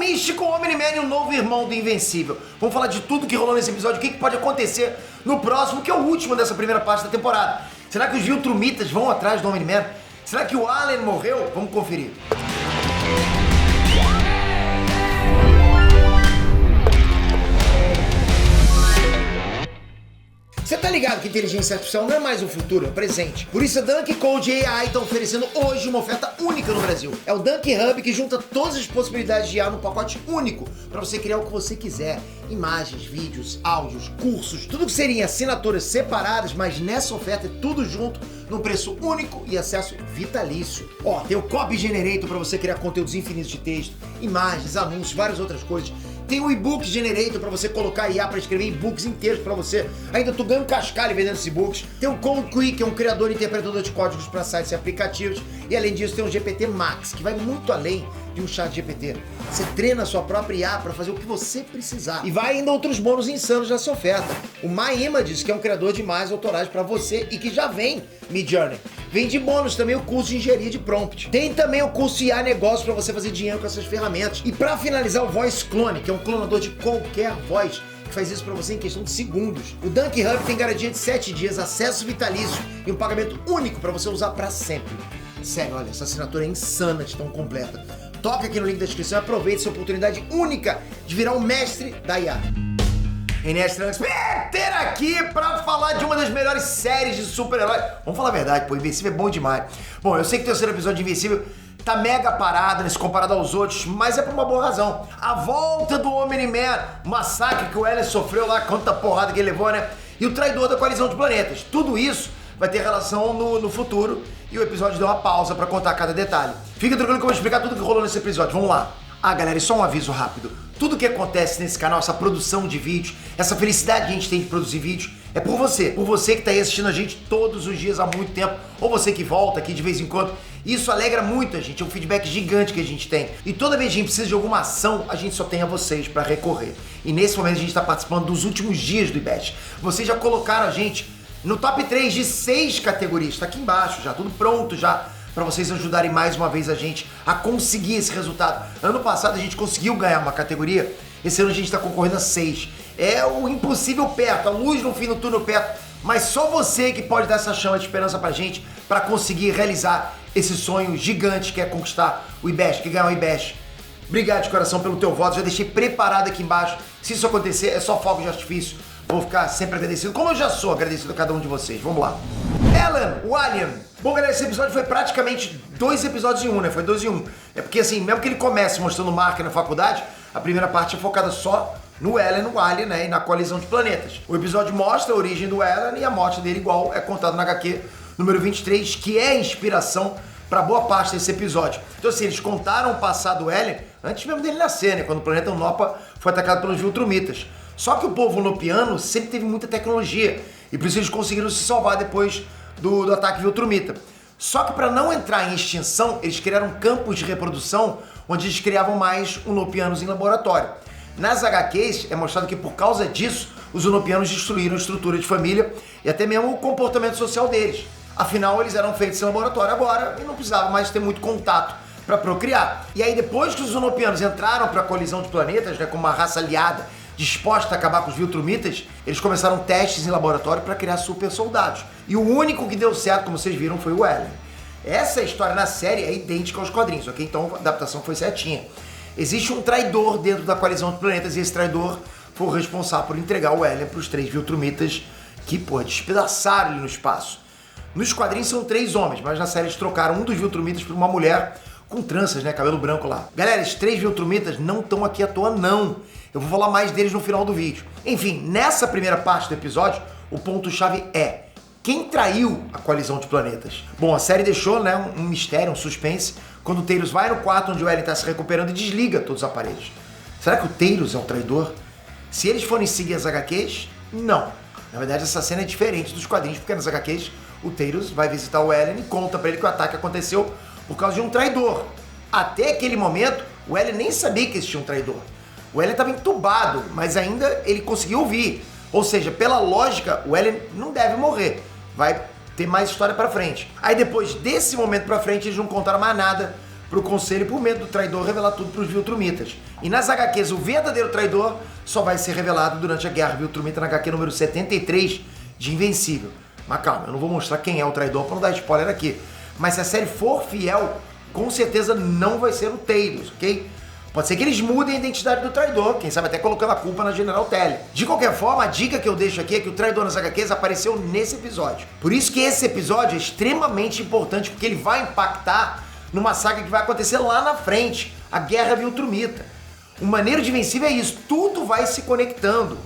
místico Omni-Man e o novo irmão do Invencível. Vamos falar de tudo que rolou nesse episódio, o que pode acontecer no próximo, que é o último dessa primeira parte da temporada. Será que os Viltrumitas vão atrás do Omni-Man? Será que o Allen morreu? Vamos conferir. Você tá ligado que inteligência artificial não é mais o futuro, é o presente. Por isso a Dunk Code AI tá oferecendo hoje uma oferta única no Brasil. É o Dunk Hub que junta todas as possibilidades de IA num pacote único para você criar o que você quiser. Imagens, vídeos, áudios, cursos, tudo que seria em assinaturas separadas, mas nessa oferta é tudo junto, num preço único e acesso vitalício. Ó, tem o Copy Generator para você criar conteúdos infinitos de texto, imagens, anúncios, várias outras coisas. Tem o e-book Generator para você colocar IA para escrever e-books inteiros para você. Ainda tô ganhando cascalho vendendo esses e-books. Tem o Code Quick, que é um criador e interpretador de códigos para sites e aplicativos. E além disso tem o GPT Max, que vai muito além de um chat GPT. Você treina a sua própria IA para fazer o que você precisar. E vai ainda outros bônus insanos nessa oferta. O My Images, que é um criador de imagens autorais para você e que já vem Midjourney. Vem de bônus também o curso de engenharia de prompt. Tem também o curso IA Negócios para você fazer dinheiro com essas ferramentas. E para finalizar, o Voice Clone, que é um clonador de qualquer voz, que faz isso para você em questão de segundos. O Dunk Hub tem garantia de 7 dias, acesso vitalício e um pagamento único para você usar para sempre. Sério, olha, essa assinatura é insana de tão completa. Toca aqui no link da descrição e aproveite essa oportunidade única de virar o mestre da IA. Peter aqui pra falar de uma das melhores séries de super-heróis. Vamos falar a verdade, pô, Invencível é bom demais. Bom, eu sei que o terceiro episódio de Invencível tá mega parado nesse comparado aos outros, mas é por uma boa razão. A volta do Omni-Man, o massacre que o Ellen sofreu lá, quanta porrada que ele levou, né? E o traidor da coalizão de planetas. Tudo isso vai ter relação no futuro e o episódio deu uma pausa pra contar cada detalhe. Fica tranquilo que eu vou explicar tudo que rolou nesse episódio. Vamos lá. Ah, galera, e só um aviso rápido. Tudo que acontece nesse canal, essa produção de vídeos, essa felicidade que a gente tem de produzir vídeos, é por você que tá aí assistindo a gente todos os dias há muito tempo, ou você que volta aqui de vez em quando. Isso alegra muito a gente, é um feedback gigante que a gente tem. E toda vez que a gente precisa de alguma ação, a gente só tem a vocês para recorrer. E nesse momento a gente tá participando dos últimos dias do IBEST. Vocês já colocaram a gente no top 3 de 6 categorias, tá aqui embaixo já, tudo pronto já, para vocês ajudarem mais uma vez a gente a conseguir esse resultado. Ano passado a gente conseguiu ganhar uma categoria, esse ano a gente está concorrendo a 6. É o impossível perto, a luz no fim do túnel perto, mas só você que pode dar essa chama de esperança pra gente, para conseguir realizar esse sonho gigante que é conquistar o IBEST, que ganhar o IBEST. Obrigado de coração pelo teu voto, já deixei preparado aqui embaixo. Se isso acontecer, é só fogo de artifício. Vou ficar sempre agradecido, como eu já sou agradecido a cada um de vocês. Vamos lá. Ellen, o Alien. Bom, galera, esse episódio foi praticamente 2 episódios em um, né? Foi 2 em 1. É porque, assim, mesmo que ele comece mostrando Mark na faculdade, a primeira parte é focada só no Ellen, no Alien, né? E na coalizão de planetas. O episódio mostra a origem do Ellen e a morte dele igual é contado na HQ número 23, que é a inspiração para boa parte desse episódio. Então, assim, eles contaram o passado do Ellen antes mesmo dele nascer, né? Quando o planeta Nopa foi atacado pelos Viltrumitas. Só que o povo nopiano sempre teve muita tecnologia e por isso eles conseguiram se salvar depois do ataque Viltrumita. Só que para não entrar em extinção, eles criaram campos de reprodução onde eles criavam mais unopianos em laboratório. Nas HQs é mostrado que por causa disso, os unopianos destruíram a estrutura de família e até mesmo o comportamento social deles. Afinal, eles eram feitos em laboratório agora e não precisavam mais ter muito contato para procriar. E aí depois que os unopianos entraram para a colisão de planetas, né, como uma raça aliada, disposta a acabar com os Viltrumitas, eles começaram testes em laboratório para criar super soldados. E o único que deu certo, como vocês viram, foi o Ellen. Essa história na série é idêntica aos quadrinhos, ok? Então a adaptação foi certinha. Existe um traidor dentro da coalizão de planetas e esse traidor foi o responsável por entregar o Ellen para os 3 Viltrumitas que, pô, despedaçaram ele no espaço. Nos quadrinhos são 3 homens, mas na série eles trocaram um dos Viltrumitas por uma mulher com tranças, né? Cabelo branco lá. Galera, esses 3 Viltrumitas não estão aqui à toa, não. Eu vou falar mais deles no final do vídeo. Enfim, nessa primeira parte do episódio, o ponto-chave é: quem traiu a coalizão de planetas? Bom, a série deixou, né, um mistério, um suspense, quando o Talos vai no quarto onde o Ellen está se recuperando e desliga todos os aparelhos. Será que o Talos é o traidor? Se eles forem seguir as HQs, não. Na verdade, essa cena é diferente dos quadrinhos, porque nas HQs o Talos vai visitar o Ellen e conta pra ele que o ataque aconteceu por causa de um traidor. Até aquele momento, o Ellen nem sabia que existia um traidor. O Ellen estava entubado, mas ainda ele conseguiu ouvir. Ou seja, pela lógica, o Ellen não deve morrer. Vai ter mais história pra frente. Aí depois desse momento pra frente, eles não contaram mais nada pro conselho por medo do traidor revelar tudo pros Viltrumitas. E nas HQs, o verdadeiro traidor só vai ser revelado durante a Guerra Viltrumita na HQ número 73 de Invencível. Mas calma, eu não vou mostrar quem é o traidor pra não dar spoiler aqui. Mas se a série for fiel, com certeza não vai ser o Talos, ok? Pode ser que eles mudem a identidade do traidor, quem sabe até colocando a culpa na General Tele. De qualquer forma, a dica que eu deixo aqui é que o traidor nas HQs apareceu nesse episódio. Por isso que esse episódio é extremamente importante, porque ele vai impactar numa saga que vai acontecer lá na frente, a Guerra Viltrumita. O maneiro de Invencível é isso, tudo vai se conectando.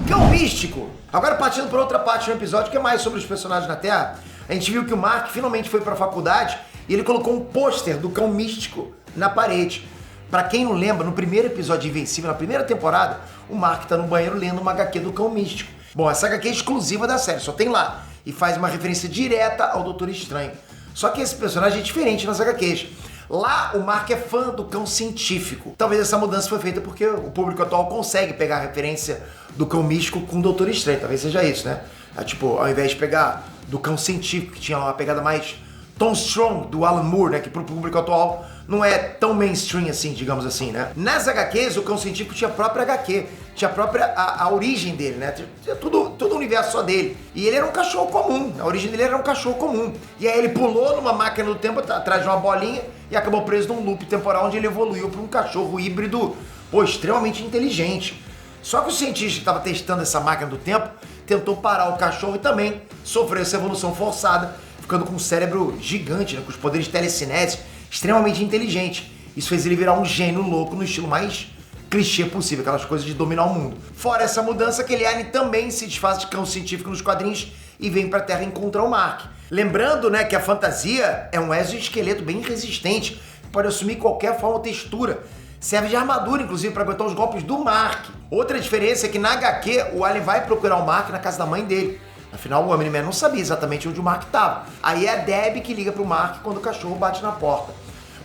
Cão Místico! Agora partindo para outra parte do episódio, que é mais sobre os personagens na Terra, a gente viu que o Mark finalmente foi para a faculdade e ele colocou um pôster do Cão Místico na parede. Pra quem não lembra, no primeiro episódio de Invencível, na primeira temporada, o Mark tá no banheiro lendo uma HQ do Cão Místico. Bom, essa HQ é exclusiva da série, só tem lá. E faz uma referência direta ao Doutor Estranho. Só que esse personagem é diferente nas HQs. Lá, o Mark é fã do Cão Científico. Talvez essa mudança foi feita porque o público atual consegue pegar a referência do Cão Místico com o Doutor Estranho. Talvez seja isso, né? Tipo, ao invés de pegar do Cão Científico, que tinha uma pegada mais Tom Strong, do Alan Moore, né? Que pro público atual não é tão mainstream assim, digamos assim, né? Nas HQs, o Cão Científico tinha a própria HQ, tinha a própria a origem dele, né? Tinha todo o universo só dele. E ele era um cachorro comum, a origem dele era um cachorro comum. E aí ele pulou numa máquina do tempo atrás de uma bolinha e acabou preso num loop temporal onde ele evoluiu para um cachorro híbrido, pô, extremamente inteligente. Só que o cientista que estava testando essa máquina do tempo tentou parar o cachorro e também sofreu essa evolução forçada, ficando com um cérebro gigante, né? Com os poderes de telecinese, extremamente inteligente. Isso fez ele virar um gênio louco no estilo mais clichê possível, aquelas coisas de dominar o mundo. Fora essa mudança, aquele alien também se desfaz de cão científico nos quadrinhos e vem pra Terra encontrar o Mark. Lembrando, né, que a fantasia é um exoesqueleto bem resistente, que pode assumir qualquer forma ou textura. Serve de armadura, inclusive, para aguentar os golpes do Mark. Outra diferença é que na HQ, o alien vai procurar o Mark na casa da mãe dele. Afinal, o Omni-Man não sabia exatamente onde o Mark estava. Aí é a Debbie que liga pro Mark quando o cachorro bate na porta.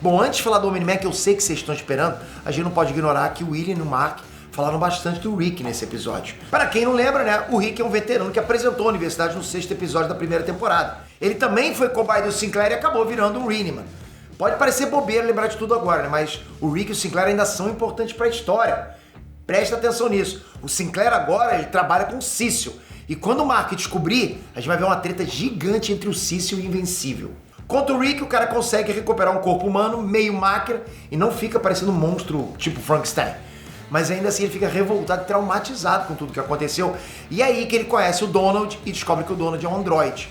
Bom, antes de falar do Omni-Man, que eu sei que vocês estão esperando, a gente não pode ignorar que o William e o Mark falaram bastante do Rick nesse episódio. Para quem não lembra, né, o Rick é um veterano que apresentou a universidade no 6º episódio da primeira temporada. Ele também foi cobaia do Sinclair e acabou virando um Rinneman. Pode parecer bobeira lembrar de tudo agora, né, mas o Rick e o Sinclair ainda são importantes para a história. Presta atenção nisso. O Sinclair agora, ele trabalha com o Cício. E quando o Mark descobrir, a gente vai ver uma treta gigante entre o Cício e o Invencível. Quanto o Rick, o cara consegue recuperar um corpo humano, meio máquina, e não fica parecendo um monstro tipo Frankenstein. Mas ainda assim ele fica revoltado e traumatizado com tudo que aconteceu. E é aí que ele conhece o Donald e descobre que o Donald é um androide.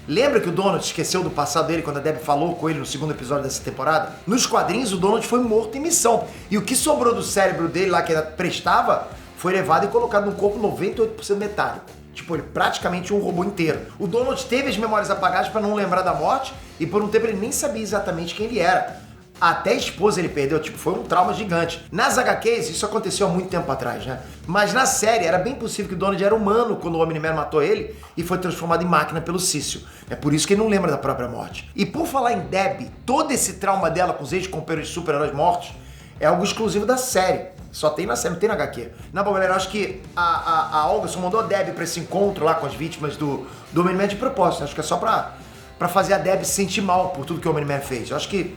Lembra que o Donald esqueceu do passado dele quando a Debbie falou com ele no 2º episódio dessa temporada? Nos quadrinhos, o Donald foi morto em missão. E o que sobrou do cérebro dele lá, que ainda prestava, foi levado e colocado num corpo 98% metálico. Tipo, ele praticamente um robô inteiro. O Donald teve as memórias apagadas para não lembrar da morte e por um tempo ele nem sabia exatamente quem ele era. Até a esposa ele perdeu, tipo, foi um trauma gigante. Nas HQs, isso aconteceu há muito tempo atrás, né? Mas na série, era bem possível que o Donald era humano quando o Omni-Man matou ele e foi transformado em máquina pelo Cício. É por isso que ele não lembra da própria morte. E por falar em Debbie, todo esse trauma dela com os ex-companheiros de super-heróis mortos é algo exclusivo da série. Só tem na série, não tem na HQ. Na boa, galera, eu acho que a Olga só mandou a Debbie pra esse encontro lá com as vítimas do Omni-Man de propósito. Acho que é só pra fazer a Debbie se sentir mal por tudo que o Omni-Man fez. Eu acho que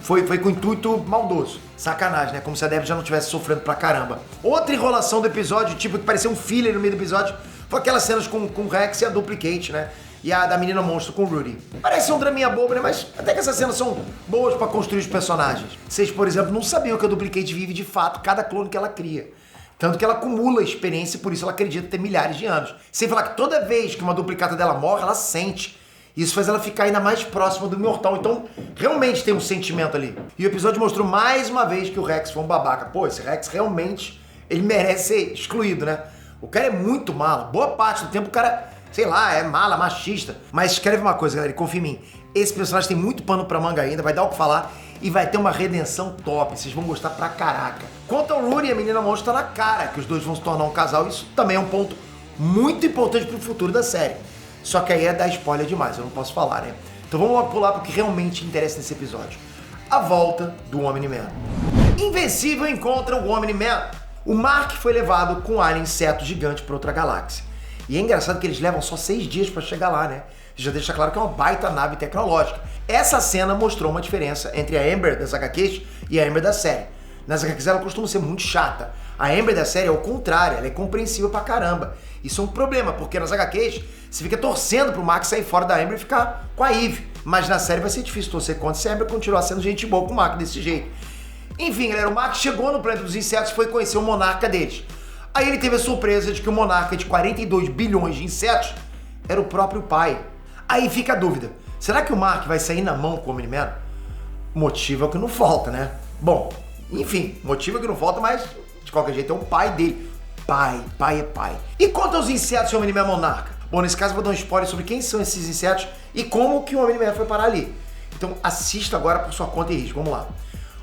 foi com intuito maldoso. Sacanagem, né? Como se a Debbie já não estivesse sofrendo pra caramba. Outra enrolação do episódio, tipo, que parecia um filler no meio do episódio, foi aquelas cenas com o Rex e a Duplicate, né? E a da menina monstro com o Rudy. Parece um draminha bobo, né? Mas até que essas cenas são boas pra construir os personagens. Vocês, por exemplo, não sabiam que a Duplicate vive de fato cada clone que ela cria. Tanto que ela acumula experiência e por isso ela acredita ter milhares de anos. Sem falar que toda vez que uma duplicata dela morre, ela sente. Isso faz ela ficar ainda mais próxima do imortal. Então, realmente tem um sentimento ali. E o episódio mostrou mais uma vez que o Rex foi um babaca. Pô, esse Rex realmente, ele merece ser excluído, né? O cara é muito mala. Boa parte do tempo o cara, sei lá, é mala, machista. Mas escreve uma coisa, galera, confia em mim. Esse personagem tem muito pano pra manga ainda, vai dar o que falar e vai ter uma redenção top. Vocês vão gostar pra caraca. Quanto ao Rudy, a menina monstro tá na cara que os dois vão se tornar um casal. Isso também é um ponto muito importante pro futuro da série. Só que aí é dar spoiler demais, eu não posso falar, né? Então vamos pular pro que realmente interessa nesse episódio. A volta do Omni-Man. Invencível encontra o Omni-Man. O Mark foi levado com um alien inseto gigante para outra galáxia. E é engraçado que eles levam só 6 dias para chegar lá, né? já deixa claro que é uma baita nave tecnológica. Essa cena mostrou uma diferença entre a Amber das HQs e a Amber da série. Nas HQs ela costuma ser muito chata. A Amber da série é o contrário, ela é compreensiva pra caramba. Isso é um problema, porque nas HQs você fica torcendo pro Mark sair fora da Amber e ficar com a Eve. Mas na série vai ser difícil torcer contra se a Amber continuar sendo gente boa com o Mark desse jeito. Enfim, galera, o Mark chegou no planeta dos insetos e foi conhecer o monarca deles. Aí ele teve a surpresa de que o monarca de 42 bilhões de insetos era o próprio pai. Aí fica a dúvida, será que o Mark vai sair na mão com o Omni-Man? Motivo é o que não falta, né? Bom, enfim, motivo é o que não falta, mas de qualquer jeito é o pai dele. Pai é pai. E quanto aos insetos e o Omni-Man monarca? Bom, nesse caso eu vou dar um spoiler sobre quem são esses insetos e como que o Omni-Man foi parar ali. Então assista agora por sua conta e risco, vamos lá.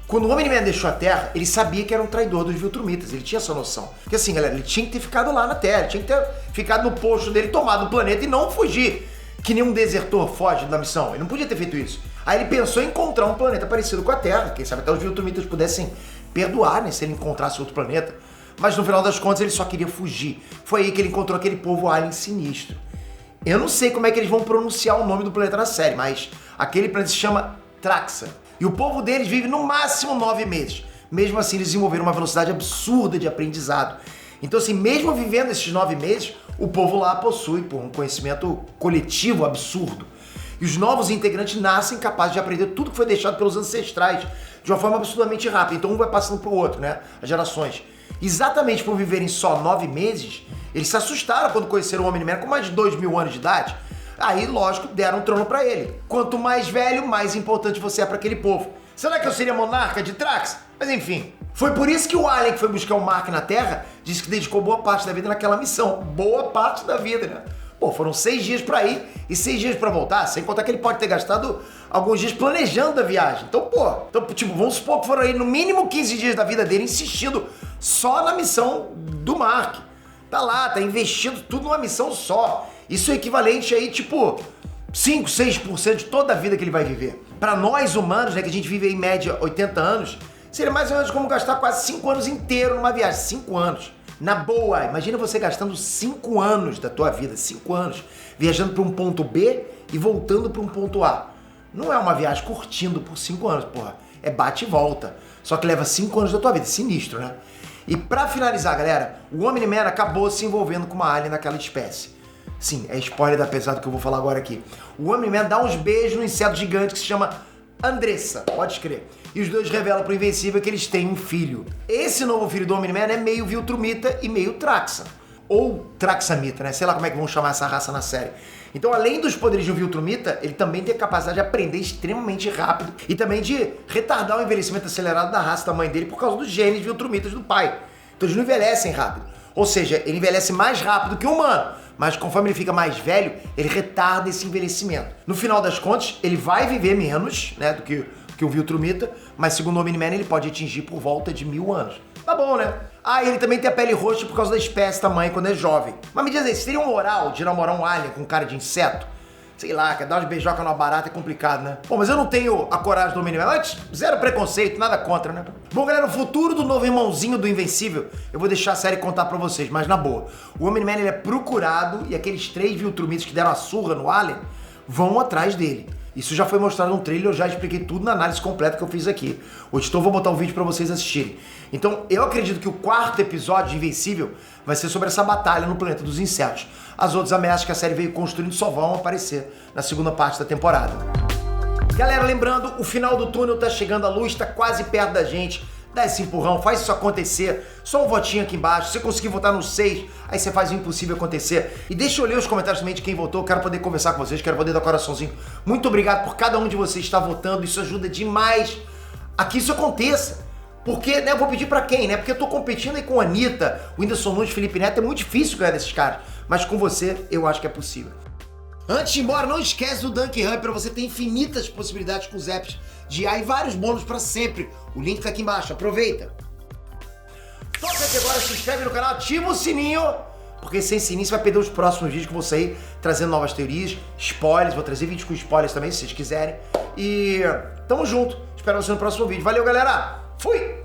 Quando o Omni-Man deixou a Terra, ele sabia que era um traidor dos Viltrumitas, ele tinha essa noção. Porque assim, galera, ele tinha que ter ficado lá na Terra, tinha que ter ficado no posto dele, tomado o planeta e não fugir. Que nem um desertor foge da missão, ele não podia ter feito isso. Aí ele pensou em encontrar um planeta parecido com a Terra, quem sabe até os Viltrumitas pudessem perdoar, né, se ele encontrasse outro planeta. Mas no final das contas ele só queria fugir. Foi aí que ele encontrou aquele povo alien sinistro. Eu não sei como é que eles vão pronunciar o nome do planeta na série, mas aquele planeta se chama Traxa. E o povo deles vive no máximo 9 meses. Mesmo assim, eles desenvolveram uma velocidade absurda de aprendizado. Então, assim, mesmo vivendo esses 9 meses, o povo lá possui um conhecimento coletivo absurdo. E os novos integrantes nascem capazes de aprender tudo que foi deixado pelos ancestrais de uma forma absurdamente rápida. Então, um vai passando pro outro, né? As gerações. Exatamente por viverem só 9 meses, eles se assustaram quando conheceram o Omni-Man com mais de 2.000 anos de idade. Aí, lógico, deram um trono pra ele. Quanto mais velho, mais importante você é pra aquele povo. Será que eu seria monarca de Trax? Mas enfim. Foi por isso que o alien que foi buscar o Mark na Terra disse que dedicou boa parte da vida naquela missão. Boa parte da vida, né? Pô, foram 6 dias pra ir e 6 dias pra voltar, sem contar que ele pode ter gastado alguns dias planejando a viagem. Então, tipo, vamos supor que foram aí no mínimo 15 dias da vida dele insistindo só na missão do Mark. Tá lá, tá investindo tudo numa missão só. Isso é equivalente aí, tipo, 5, 6% de toda a vida que ele vai viver. Pra nós humanos, né, que a gente vive aí em média 80 anos, seria mais ou menos como gastar quase 5 anos inteiros numa viagem. 5 anos. Na boa, imagina você gastando 5 anos da tua vida, 5 anos, viajando para um ponto B e voltando para um ponto A. Não é uma viagem curtindo por 5 anos, porra. É bate e volta. Só que leva 5 anos da tua vida. Sinistro, né? E pra finalizar, galera, o Omni-Man acabou se envolvendo com uma alien daquela espécie. Sim, é spoiler da pesada do que eu vou falar agora aqui. O Omni-Man dá uns beijos no inseto gigante que se chama Andressa, pode crer. E os dois revelam pro Invencível que eles têm um filho. Esse novo filho do Omni-Man é meio Viltrumita e meio Traxa. Ou Traxamita, né? Sei lá como é que vão chamar essa raça na série. Então, além dos poderes de um Viltrumita, ele também tem a capacidade de aprender extremamente rápido e também de retardar o envelhecimento acelerado da raça da mãe dele por causa dos genes Viltrumitas do pai. Então eles não envelhecem rápido. Ou seja, ele envelhece mais rápido que o humano, mas conforme ele fica mais velho, ele retarda esse envelhecimento. No final das contas, ele vai viver menos, né, do que o Viltrumita, mas segundo o Omni-Man, ele pode atingir por volta de 1000 anos. Tá bom, né? Ah, ele também tem a pele roxa por causa da espécie da mãe quando é jovem. Mas me diz aí, seria moral de namorar um alien com cara de inseto? Sei lá, quer dar umas beijocas numa barata é complicado, né? Bom, mas eu não tenho a coragem do Omni-Man. Antes, zero preconceito, nada contra, né? Bom, galera, o futuro do novo irmãozinho do Invencível, eu vou deixar a série contar pra vocês, mas na boa. O Omni-Man, ele é procurado e aqueles 3 Viltrumitas que deram a surra no alien vão atrás dele. Isso já foi mostrado no trailer, eu já expliquei tudo na análise completa que eu fiz aqui. O editor vou botar um vídeo pra vocês assistirem. Então, eu acredito que o 4º episódio de Invencível vai ser sobre essa batalha no planeta dos insetos. As outras ameaças que a série veio construindo só vão aparecer na segunda parte da temporada. Galera, lembrando, o final do túnel tá chegando, a luz tá quase perto da gente. Dá esse empurrão, faz isso acontecer. Só um votinho aqui embaixo. Se você conseguir votar no 6, aí você faz o impossível acontecer. E deixa eu ler os comentários também de quem votou. Quero poder conversar com vocês, quero poder dar coraçãozinho. Muito obrigado por cada um de vocês estar votando. Isso ajuda demais a que isso aconteça. Porque, né, eu vou pedir pra quem, né? Porque eu tô competindo aí com a Anitta, o Whindersson Nunes, Felipe Neto. É muito difícil ganhar desses caras. Mas com você, eu acho que é possível. Antes de ir embora, não esquece do Dunk Hub para você ter infinitas possibilidades com os apps de IA e vários bônus para sempre. O link tá aqui embaixo, aproveita. Toca aqui agora, se inscreve no canal, ativa o sininho, porque sem sininho você vai perder os próximos vídeos que eu vou sair trazendo novas teorias, spoilers, vou trazer vídeos com spoilers também, se vocês quiserem. E tamo junto, espero você no próximo vídeo. Valeu, galera! Fui!